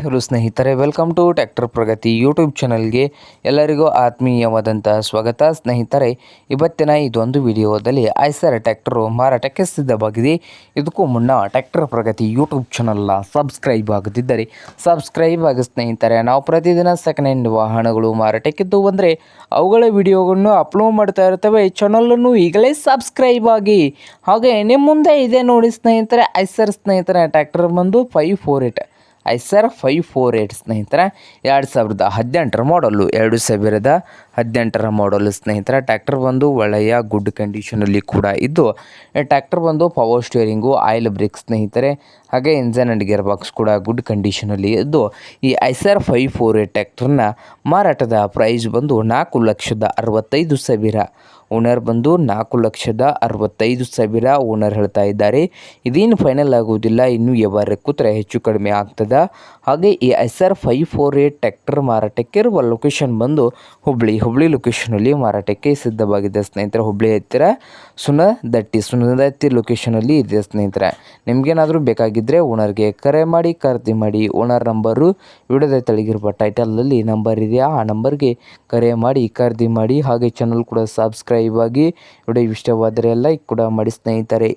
Hello ಸ್ನೇಹಿತರೆ, welcome to tractor Pragati YouTube ಚಾನಲ್ಗೆ ಎಲ್ಲರಿಗೂ ಆತ್ಮೀಯವಾದಂಥ ಸ್ವಾಗತ. ಸ್ನೇಹಿತರೆ, ಇವತ್ತಿನ ಇದೊಂದು ವಿಡಿಯೋದಲ್ಲಿ ಐಸರ್ ಟ್ರ್ಯಾಕ್ಟರು ಮಾರಾಟಕ್ಕೆ ಸಿದ್ಧವಾಗಿದೆ. ಇದಕ್ಕೂ ಮುನ್ನ ಟ್ರ್ಯಾಕ್ಟರ್ ಪ್ರಗತಿ ಯೂಟ್ಯೂಬ್ ಚಾನಲ್ನ ಸಬ್ಸ್ಕ್ರೈಬ್ ಆಗದಿದ್ದರೆ ಸಬ್ಸ್ಕ್ರೈಬ್ ಆಗಿ ಸ್ನೇಹಿತರೆ. ನಾವು ಪ್ರತಿದಿನ ಸೆಕೆಂಡ್ ಹ್ಯಾಂಡ್ ವಾಹನಗಳು ಮಾರಾಟಕ್ಕಿದ್ದು ಬಂದರೆ ಅವುಗಳ ವಿಡಿಯೋಗಳನ್ನು ಅಪ್ಲೋಡ್ ಮಾಡ್ತಾ ಇರ್ತವೆ. ಚಾನಲನ್ನು ಈಗಲೇ ಸಬ್ಸ್ಕ್ರೈಬ್ ಆಗಿ. ಹಾಗೆ ನಿಮ್ಮ ಮುಂದೆ ಇದೆ ನೋಡಿ ಸ್ನೇಹಿತರೆ, ಐಸರ್ ಸ್ನೇಹಿತರೆ ಟ್ರ್ಯಾಕ್ಟರ್ ಬಂದು 548 ಐಸರ್ 548 ಸ್ನೇಹಿತರೆ, 2018 ಮಾಡಲು 2018 ಮಾಡಲು ಸ್ನೇಹಿತರೆ. ಟ್ರ್ಯಾಕ್ಟರ್ ಬಂದು ಒಳ್ಳೆಯ ಗುಡ್ ಕಂಡೀಷನಲ್ಲಿ ಕೂಡ ಇದ್ದು, ಟ್ರ್ಯಾಕ್ಟರ್ ಬಂದು ಪವರ್ ಸ್ಟೇರಿಂಗು, ಆಯಿಲ್ ಬ್ರೇಕ್ ಸ್ನೇಹಿತರೆ, ಹಾಗೆ ಇಂಜನ್ ಆ್ಯಂಡ್ ಗೇರ್ ಬಾಕ್ಸ್ ಕೂಡ ಗುಡ್ ಕಂಡೀಷನಲ್ಲಿ ಇದ್ದು, ಈ ಐಸರ್ 548 ಟ್ರ್ಯಾಕ್ಟರ್ನ ಮಾರಾಟದ ಪ್ರೈಸ್ ಬಂದು 4,65,000. ಓನರ್ ಬಂದು 4,65,000 ಓನರ್ ಹೇಳ್ತಾ ಇದ್ದಾರೆ. ಇದೇನು ಫೈನಲ್ ಆಗುವುದಿಲ್ಲ, ಇನ್ನೂ ವ್ಯವಹಾರ ಕೂತ್ರೆ ಹೆಚ್ಚು ಕಡಿಮೆ ಆಗ್ತದೆ. ಹಾಗೆ ಈ ಐಸರ್ 548 ಟ್ರ್ಯಾಕ್ಟರ್ ಮಾರಾಟಕ್ಕೆ ಇರುವ ಲೊಕೇಶನ್ ಬಂದು ಹುಬ್ಳಿ ಲೊಕೇಶನಲ್ಲಿ ಮಾರಾಟಕ್ಕೆ ಸಿದ್ಧವಾಗಿದೆ ಸ್ನೇಹಿತರೆ. ಹುಬ್ಳಿ ಹತ್ತಿರ ಸುನದತ್ತಿ ಲೊಕೇಶನಲ್ಲಿ ಇದೆ ಸ್ನೇಹಿತರೆ. ನಿಮಗೇನಾದರೂ ಬೇಕಾಗಿದ್ದರೆ ಓನರ್ಗೆ ಕರೆ ಮಾಡಿ, ಖರೀದಿ ಮಾಡಿ. ಓನರ್ ನಂಬರು ವಿಡಿಯೋದ ತೆಳಗಿರುವ ಟೈಟಲಲ್ಲಿ ನಂಬರ್ ಇದೆಯಾ, ಆ ನಂಬರ್ಗೆ ಕರೆ ಮಾಡಿ ಖರೀದಿ ಮಾಡಿ. ಹಾಗೆ ಚಾನಲ್ ಕೂಡ ಸಬ್ಸ್ಕ್ರೈಬ್ ಆಗಿ. ವಿಡಿಯೋ ಇಷ್ಟವಾದರೆ ಲೈಕ್ ಕೂಡ ಮಾಡಿ ಸ್ನೇಹಿತರೆ.